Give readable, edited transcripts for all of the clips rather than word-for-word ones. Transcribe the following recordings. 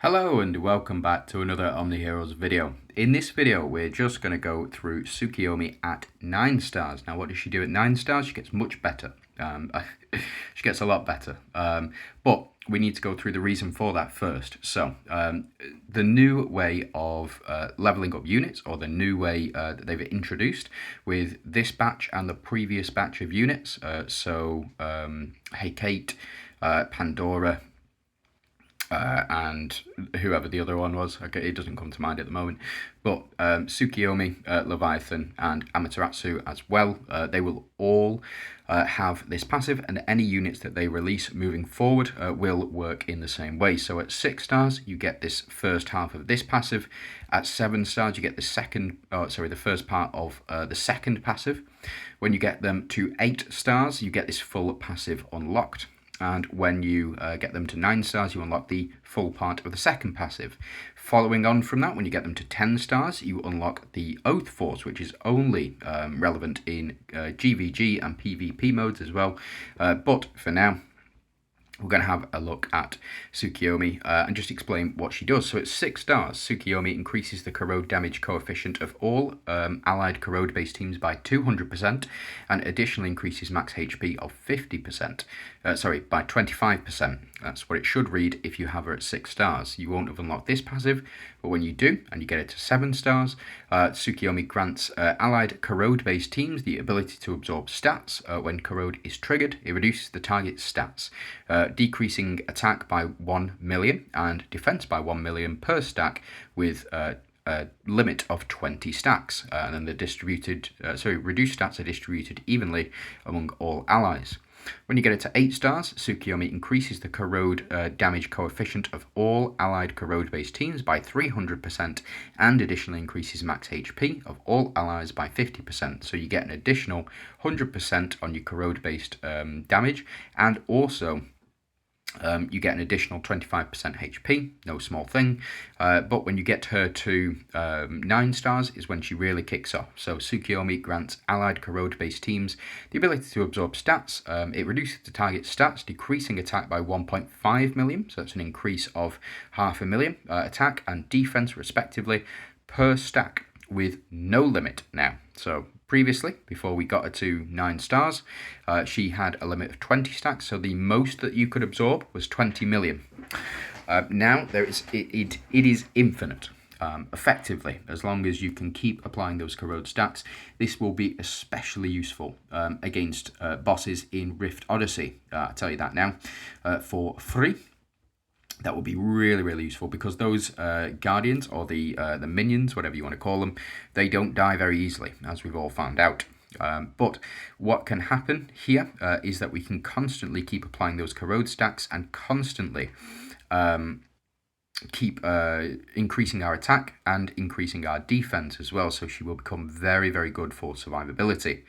Hello and welcome back to another OMNIHEROES video. In this video we're just going to go through Tsukuyomi at 9 stars. Now what does she do at 9 stars? She gets much better. She gets a lot better. But we need to go through the reason for that first. So the new way of leveling up units, or the new way that they've introduced with this batch and the previous batch of units. Hecate, Pandora, and whoever the other one was, okay, it doesn't come to mind at the moment, but Tsukuyomi, Leviathan and Amaterasu as well, they will all have this passive, and any units that they release moving forward will work in the same way. So at 6 stars you get this first half of this passive, at 7 stars you get the first part of the second passive. When you get them to 8 stars you get this full passive unlocked. And when you get them to 9 stars, you unlock the full part of the second passive. Following on from that, when you get them to 10 stars, you unlock the Oath Force, which is only relevant in GVG and PvP modes as well. But for now, we're going to have a look at Tsukuyomi and just explain what she does. So at 6 stars, Tsukuyomi increases the corrode damage coefficient of all allied corrode-based teams by 200%, and additionally increases max HP of 50%. By 25%. That's what it should read if you have her at 6 stars. You won't have unlocked this passive, but when you do, and you get it to 7 stars, Tsukuyomi grants allied corrode-based teams the ability to absorb stats. When corrode is triggered, it reduces the target's stats, decreasing attack by 1 million and defense by 1 million per stack, with a limit of 20 stacks. And then the reduced stats are distributed evenly among all allies. When you get it to 8 stars, Tsukuyomi increases the corrode damage coefficient of all allied corrode-based teams by 300%, and additionally increases max HP of all allies by 50%. So you get an additional 100% on your corrode-based damage, and also you get an additional 25% HP, no small thing. But when you get her to 9 stars is when she really kicks off. So Tsukuyomi grants allied corrode-based teams the ability to absorb stats. It reduces the target's stats, decreasing attack by 1.5 million, so that's an increase of 500,000 attack and defense respectively per stack, with no limit now. So previously, before we got her to 9 stars, she had a limit of 20 stacks, so the most that you could absorb was 20 million. Now it is infinite. Effectively, as long as you can keep applying those corrode stacks, this will be especially useful against bosses in Rift Odyssey. I'll tell you that now. For free, that will be really, really useful, because those guardians, or the minions, whatever you want to call them, they don't die very easily, as we've all found out. But what can happen here is that we can constantly keep applying those corrode stacks and constantly keep increasing our attack and increasing our defense as well, so she will become very, very good for survivability.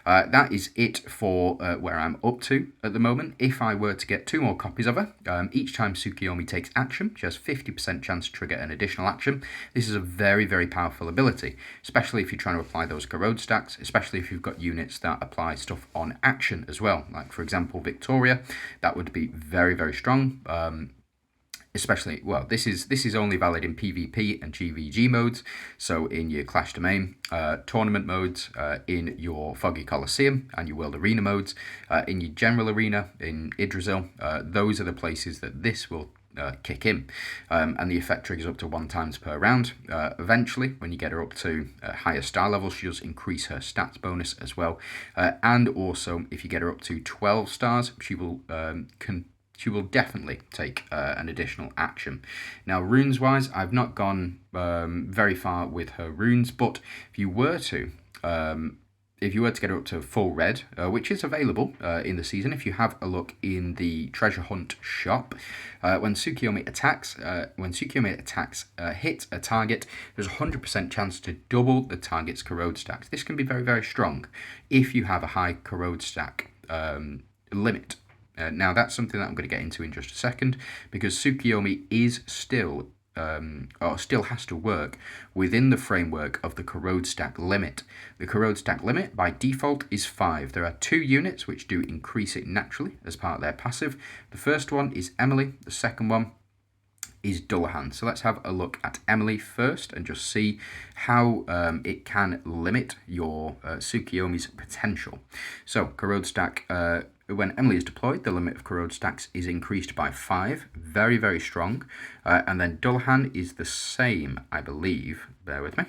That is it for where I'm up to at the moment. If I were to get 2 more copies of her, each time Tsukuyomi takes action, she has 50% chance to trigger an additional action. This is a very, very powerful ability, especially if you're trying to apply those corrode stacks, especially if you've got units that apply stuff on action as well, like for example Victoria. That would be very, very strong. Especially, well, this is only valid in PvP and GVG modes, so in your Clash Domain tournament modes, in your Foggy Coliseum and your World Arena modes, in your General Arena, in Yggdrasil, those are the places that this will kick in, and the effect triggers up to 1 time per round. Eventually, when you get her up to higher star levels, she does increase her stats bonus as well, and also if you get her up to 12 stars, she will definitely take an additional action. Now, runes-wise, I've not gone very far with her runes, but if you were to get her up to full red, which is available in the season, if you have a look in the treasure hunt shop, when Tsukuyomi attacks, hits a target, there's a 100% chance to double the target's corrode stacks. This can be very, very strong if you have a high corrode stack limit. Now, that's something that I'm going to get into in just a second, because Tsukuyomi is still has to work within the framework of the corrode stack limit. The corrode stack limit by default is 5. There are 2 units which do increase it naturally as part of their passive. The first one is Emily. The second one is Dullahan. So let's have a look at Emily first and just see how it can limit your Tsukuyomi's potential. So Corrode stack, when Emily is deployed, the limit of Corrode stacks is increased by 5. Very, very strong. And then Dullahan is the same, I believe. Bear with me.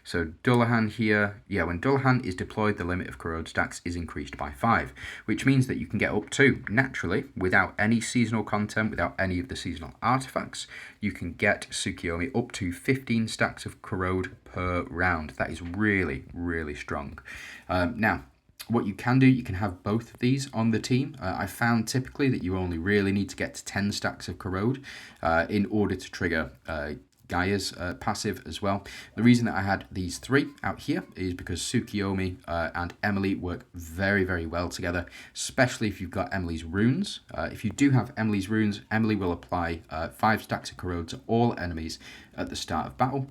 So Dullahan here, yeah, when Dullahan is deployed, the limit of Corrode stacks is increased by 5, which means that you can get up to, naturally, without any seasonal content, without any of the seasonal artifacts, you can get Tsukuyomi up to 15 stacks of Corrode per round. That is really, really strong. Now, what you can do, you can have both of these on the team. I found typically that you only really need to get to 10 stacks of Corrode in order to trigger Gaia's passive as well. The reason that I had these 3 out here is because Tsukuyomi and Emily work very, very well together, especially if you've got Emily's runes. If you do have Emily's runes, Emily will apply 5 stacks of Corrode to all enemies at the start of battle,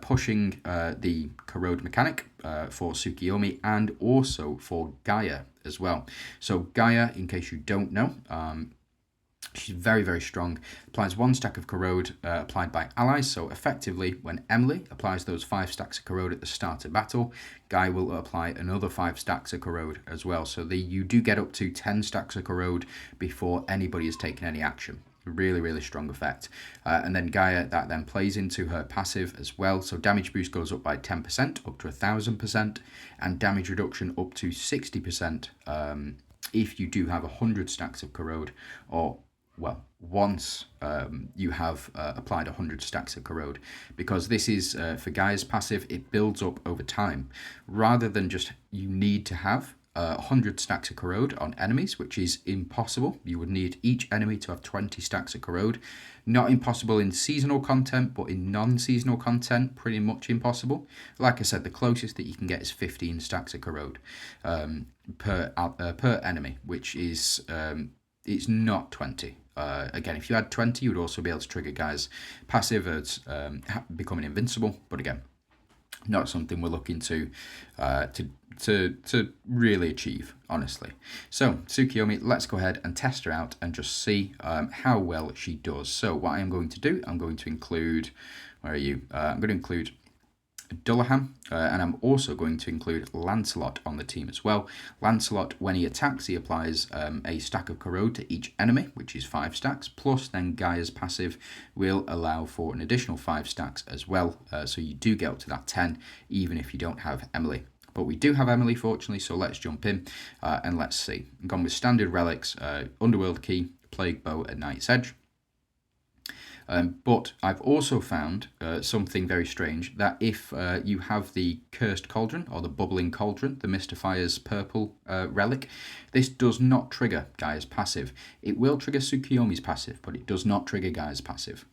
pushing the Corrode mechanic for Tsukuyomi and also for Gaia as well. So Gaia, in case you don't know, she's very, very strong. Applies 1 stack of Corrode applied by allies. So effectively, when Emily applies those 5 stacks of Corrode at the start of battle, Guy will apply another 5 stacks of Corrode as well. So you do get up to 10 stacks of Corrode before anybody has taken any action. Really, really strong effect. And then Gaia, that then plays into her passive as well. So damage boost goes up by 10%, up to 1,000%, and damage reduction up to 60% if you do have 100 stacks of Corrode, or well, once you have applied 100 stacks of Corrode, because this is for Gaia's passive, it builds up over time rather than just you need to have 100 stacks of Corrode on enemies, which is impossible. You would need each enemy to have 20 stacks of Corrode. Not impossible in seasonal content, but in non-seasonal content, pretty much impossible. Like I said, the closest that you can get is 15 stacks of Corrode per enemy, which is it's not 20. Again, if you had 20, you would also be able to trigger Gaia's passive as becoming invincible. But again, not something we're looking to really achieve, honestly. So Tsukuyomi, let's go ahead and test her out and just see how well she does. So what I am going to do, I'm going to include, where are you? I'm going to include Dullahan, and I'm also going to include Lancelot on the team as well. Lancelot, when he attacks, he applies a stack of Corrode to each enemy, which is 5 stacks, plus then Gaia's passive will allow for an additional 5 stacks as well, so you do get up to that 10, even if you don't have Emily. But we do have Emily, fortunately, so let's jump in and let's see. I'm gone with standard relics, Underworld Key, Plague Bow, and Knight's Edge. But I've also found something very strange, that if you have the Cursed Cauldron, or the Bubbling Cauldron, the Mystifier's purple relic, this does not trigger Gaia's passive. It will trigger Tsukuyomi's passive, but it does not trigger Gaia's passive.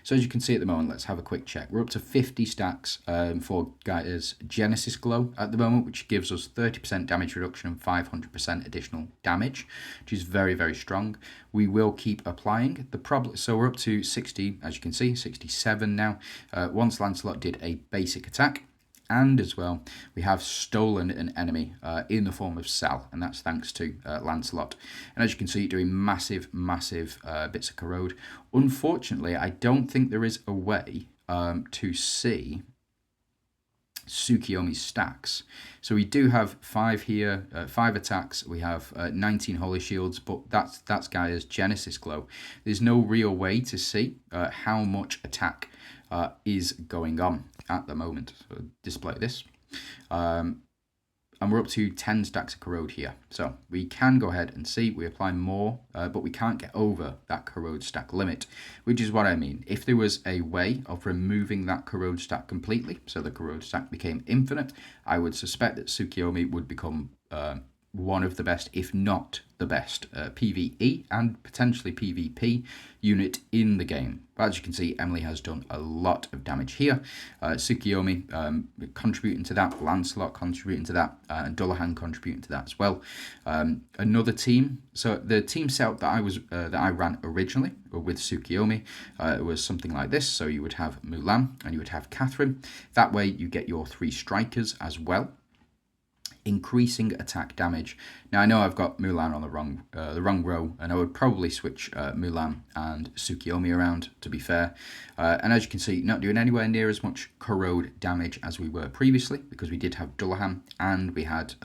So as you can see at the moment, let's have a quick check. We're up to 50 stacks for Gaia's Genesis Glow at the moment, which gives us 30% damage reduction and 500% additional damage, which is very, very strong. We will keep applying the problem. So we're up to 60, as you can see, 67 now. Once Lancelot did a basic attack, and as well, we have stolen an enemy in the form of Sal, and that's thanks to Lancelot. And as you can see, doing massive, massive bits of Corrode. Unfortunately, I don't think there is a way to see Tsukuyomi's stacks. So we do have 5 here, 5 attacks. We have 19 holy shields, but that's Gaia's Genesis Glow. There's no real way to see how much attack is going on at the moment. So display this. And we're up to 10 stacks of Corrode here. So we can go ahead and see, we apply more, but we can't get over that Corrode stack limit, which is what I mean. If there was a way of removing that Corrode stack completely, so the Corrode stack became infinite, I would suspect that Tsukuyomi would become one of the best, if not the best, PvE and potentially PvP unit in the game. But as you can see, Emily has done a lot of damage here. Tsukuyomi contributing to that, Lancelot contributing to that, and Dullahan contributing to that as well. Another team, so the team setup that I ran originally with Tsukuyomi was something like this. So you would have Mulan and you would have Catherine. That way you get your 3 strikers as well. increasing attack damage. Now I know I've got Mulan on the wrong row, and I would probably switch Mulan and Tsukuyomi around, to be fair. And as you can see, not doing anywhere near as much corrode damage as we were previously, because we did have Dullahan and we had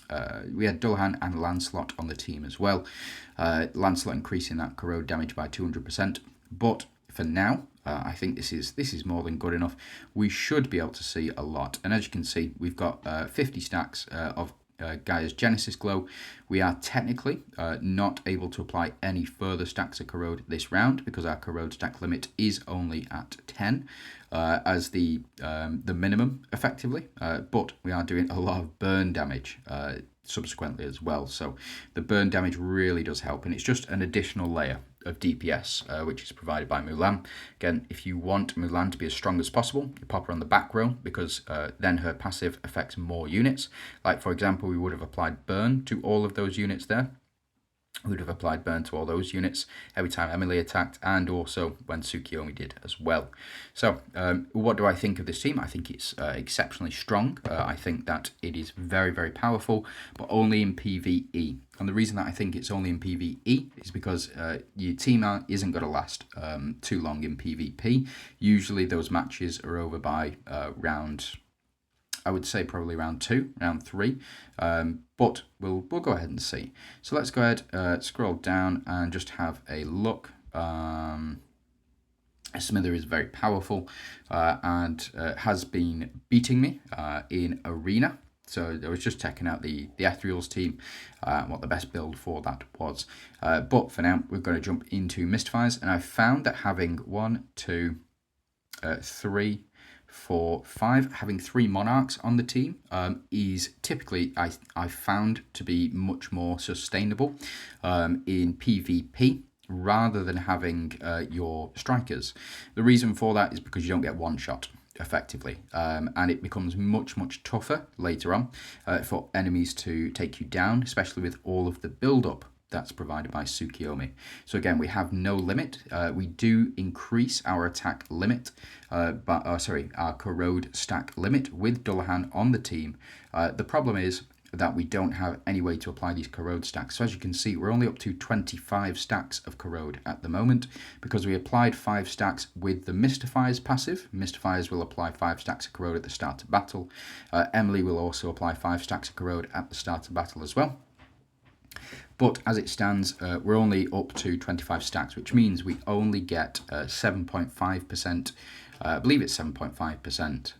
Dullahan and Lancelot on the team as well. Lancelot increasing that corrode damage by 200%. But for now, I think this is more than good enough. We should be able to see a lot. And as you can see, we've got 50 stacks of Gaia's Genesis Glow. We are technically not able to apply any further stacks of corrode this round, because our corrode stack limit is only at 10 as the minimum, effectively. But we are doing a lot of burn damage subsequently as well. So the burn damage really does help, and it's just an additional layer of DPS, which is provided by Mulan. Again, if you want Mulan to be as strong as possible, you pop her on the back row, because then her passive affects more units. Like, for example, we would have applied burn to all of those units there. We would have applied burn to all those units every time Emily attacked, and also when Tsukuyomi did as well. So what do I think of this team? I think it's exceptionally strong. I think that it is very, very powerful, but only in PvE. And the reason that I think it's only in PvE is because your team isn't going to last too long in PvP. Usually those matches are over by round, I would say probably round 2, round 3, but we'll go ahead and see. So let's go ahead, scroll down and just have a look. Smither is very powerful and has been beating me in Arena. So I was just checking out the Ethereal's team, what the best build for that was. But for now, we're going to jump into Mystifiers, and I found that having 1, 2, 3, 4, 5, having 3 Monarchs on the team is typically, I found to be much more sustainable in PvP, rather than having your strikers. The reason for that is because you don't get one shot effectively, and it becomes much tougher later on for enemies to take you down, especially with all of the build-up that's provided by Tsukuyomi. So again, we have no limit. We do increase our attack limit, our corrode stack limit with Dullahan on the team. The problem is that we don't have any way to apply these corrode stacks. So as you can see, we're only up to 25 stacks of corrode at the moment, because we applied 5 stacks with the Mystifiers passive. Mystifiers will apply 5 stacks of corrode at the start of battle. Emily will also apply 5 stacks of corrode at the start of battle as well. But as it stands, we're only up to 25 stacks, which means we only get 7.5%, I believe it's 7.5%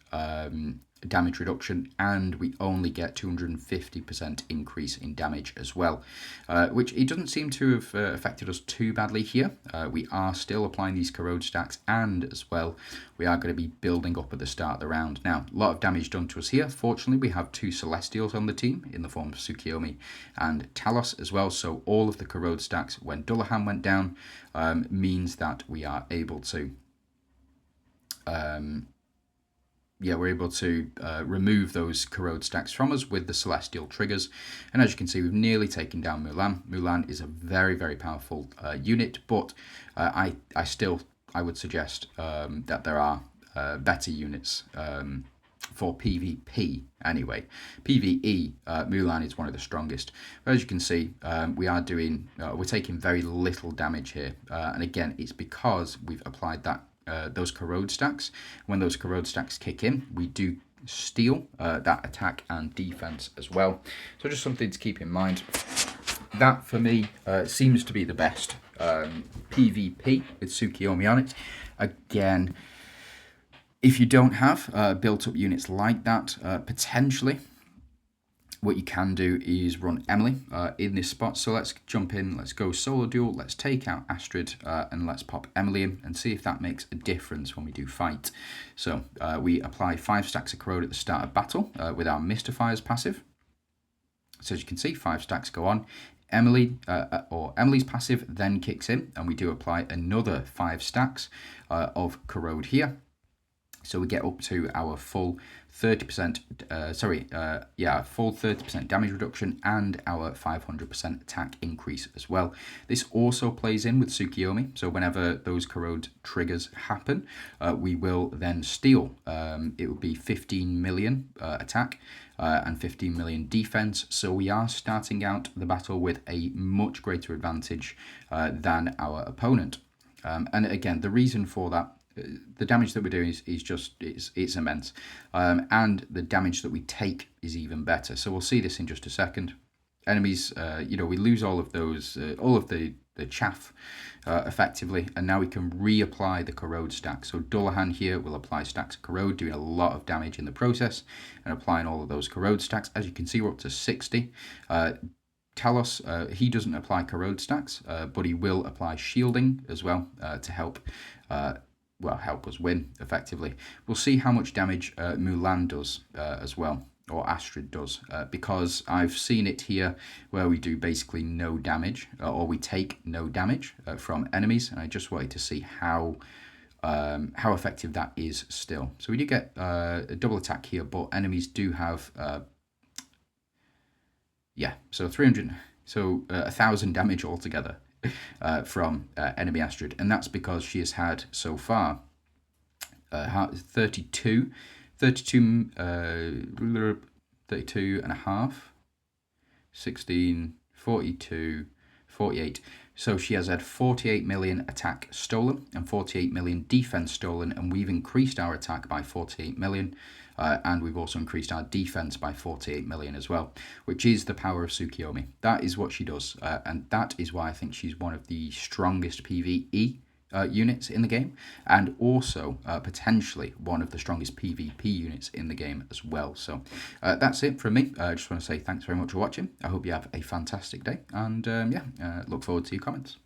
damage reduction, and we only get 250% increase in damage as well, which it doesn't seem to have affected us too badly here. We are still applying these corrode stacks, and as well we are going to be building up at the start of the round. Now, a lot of damage done to us here. Fortunately, we have 2 Celestials on the team in the form of Tsukuyomi and Talos as well, so all of the corrode stacks when Dullahan went down means that we are able to we're able to remove those corrode stacks from us with the Celestial triggers. And as you can see, we've nearly taken down Mulan. Mulan is a very powerful unit, but I would suggest that there are better units for PvP anyway. PvE, Mulan is one of the strongest. But as you can see, we're taking very little damage here. And again, it's because we've applied that those corrode stacks. When those corrode stacks kick in, we do steal that attack and defense as well. So just something to keep in mind. That for me seems to be the best PvP with Tsukuyomi on it. Again, if you don't have built up units like that, potentially what you can do is run Emily in this spot. So let's jump in, let's go solo duel, let's take out Astrid, and let's pop Emily in and see if that makes a difference when we do fight. So we apply 5 stacks of corrode at the start of battle with our Mystifiers passive. So as you can see, 5 stacks go on. Emily's passive then kicks in, and we do apply another 5 stacks of corrode here. So we get up to our full 30%, full 30% damage reduction and our 500% attack increase as well. This also plays in with Tsukuyomi. So whenever those corrode triggers happen, we will then steal. It would be 15 million attack and 15 million defense. So we are starting out the battle with a much greater advantage than our opponent. And again, the reason for that, the damage that we're doing is just it's immense, and the damage that we take is even better. So we'll see this in just a second. Enemies, we lose all of those, all of the chaff effectively, and now we can reapply the corrode stack. So Dullahan here will apply stacks of corrode, doing a lot of damage in the process and applying all of those corrode stacks. As you can see, we're up to 60. Talos, he doesn't apply corrode stacks, but he will apply shielding as well to help us win effectively. We'll see how much damage Mulan does as well, or Astrid does, because I've seen it here where we do basically no damage, or we take no damage from enemies, and I just wanted to see how effective that is still. So we do get a double attack here, but enemies do have so 300, so 1,000 damage altogether from enemy Astrid, and that's because she has had so far 32 and a half, 16, 42, 48. So she has had 48 million attack stolen and 48 million defense stolen, and we've increased our attack by 48 million. And we've also increased our defense by 48 million as well, which is the power of Tsukuyomi. That is what she does, and that is why I think she's one of the strongest PvE units in the game, and also potentially one of the strongest PvP units in the game as well. So that's it from me. I just want to say thanks very much for watching. I hope you have a fantastic day, and look forward to your comments.